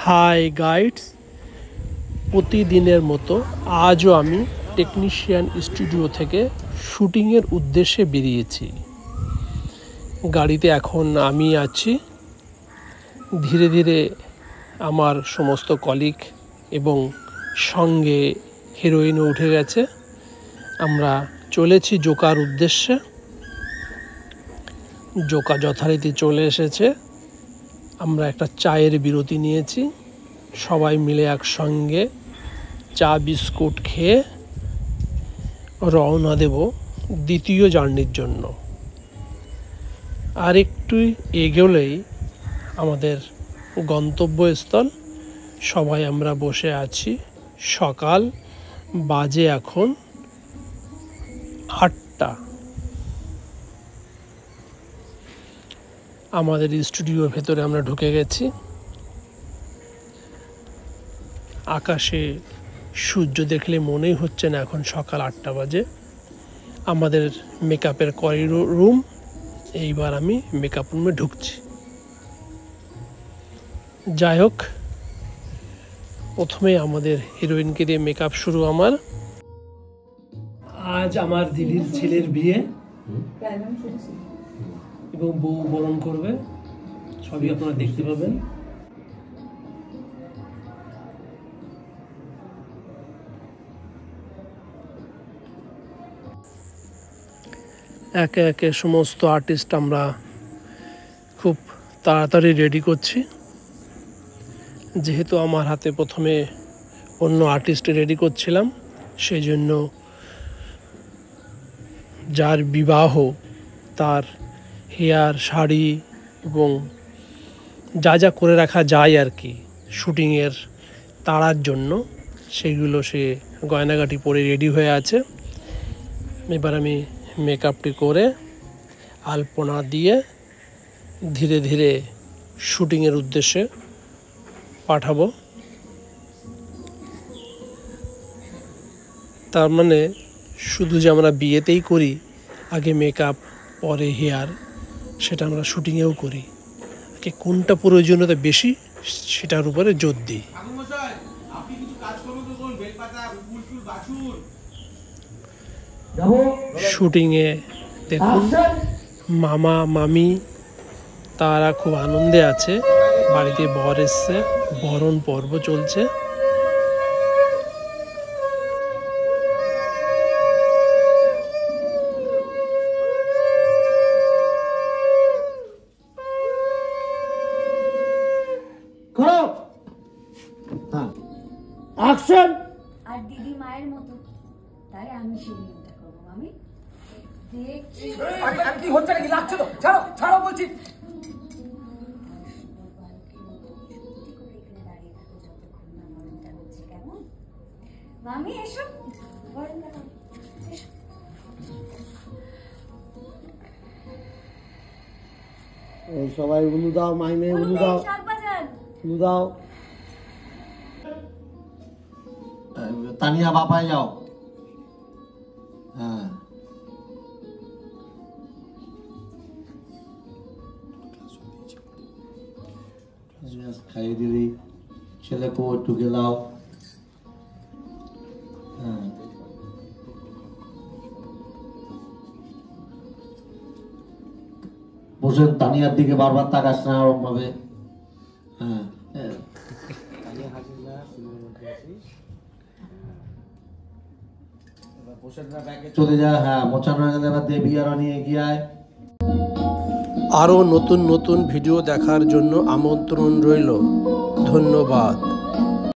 High guides, প্রতিদিনের মতো আজও আমি টেকনিশিয়ান স্টুডিও থেকে শুটিংয়ের উদ্দেশ্যে বেরিয়েছি। গাড়িতে এখন আমি আছি। ধীরে ধীরে আমার সমস্ত কলিগ এবং সঙ্গে হিরোইনও উঠে গেছে। আমরা চলেছি জোকার উদ্দেশ্যে। জোকা যথারীতি চলে এসেছে। আমরা একটা চায়ের বিরতি নিয়েছি, সবাই মিলে একসঙ্গে চা বিস্কুট খেয়ে রওনা দেব দ্বিতীয় জার্নির জন্য। আর একটু এগোলেই আমাদের গন্তব্যস্থল। সবাই আমরা বসে আছি। সকাল বাজে এখন 8টা। আমাদের স্টুডিওর ভেতরে আমরা ঢুকে গেছি। আকাশে সূর্য দেখলে মনেই হচ্ছে না এখন সকাল 8টা বাজে। আমাদের মেকআপের করিডোর রুম। এইবার আমি মেকআপ রুমে ঢুকছি। যাই হোক, প্রথমে আমাদের হিরোইনকে দিয়ে মেকআপ শুরু আমার। আজ আমার দিদির ছেলের বিয়ে এবং বউ বরণ করবে, সবই আপনারা দেখতে পাবেন। একে একে সমস্ত আর্টিস্ট আমরা খুব তাড়াতাড়ি রেডি করছি। যেহেতু আমার হাতে প্রথমে অন্য আর্টিস্ট রেডি করছিলাম, সেই জন্য যার বিবাহ তার হেয়ার, শাড়ি এবং যা যা করে রাখা যায় আর কি শুটিংয়ের তাড়ার জন্য, সেগুলো সে গয়নাগাটি পরে রেডি হয়ে আছে। এবার আমি মেকআপটি করে আলপনা দিয়ে ধীরে ধীরে শুটিংয়ের উদ্দেশ্যে পাঠাবো। তার মানে শুধু যে আমরা বিয়েতেই করি আগে মেকআপ পরে হেয়ার, সেটা আমরা শুটিংয়েও করি। আগে কোনটা প্রয়োজনীয়তা বেশি সেটার উপরে জোর দিই। শুটিংয়ে দেখুন মামা মামি তারা খুব আনন্দে আছে। বাড়িতে বর এসছে, বরণ পর্ব চলছে। আর দিদি মায়ের মতো, তাই আমি সেটা করবো। আমি দেখছি কি হচ্ছে নাকি, লাগছে তো, ছাড়ো ছাড়ো বলছি। মামি এসো, সবাই উলু দাও, মাইনে উলু দাও, উলু দাও। তানিয়া বাপায় যাও। হ্যাঁ, খাইয়ে দিলি, ছেলেকেও একটু গেলাও। হ্যাঁ, বসেন। তানিয়ার দিকে বারবার তাকাস না ওরকম ভাবে। হ্যাঁ, চলে যা। হ্যাঁ, মোছানো হয়ে গেলে এবার দেবী আর নিয়ে এগিয়ে আয়। আরও নতুন নতুন ভিডিও দেখার জন্য আমন্ত্রণ রইল। ধন্যবাদ।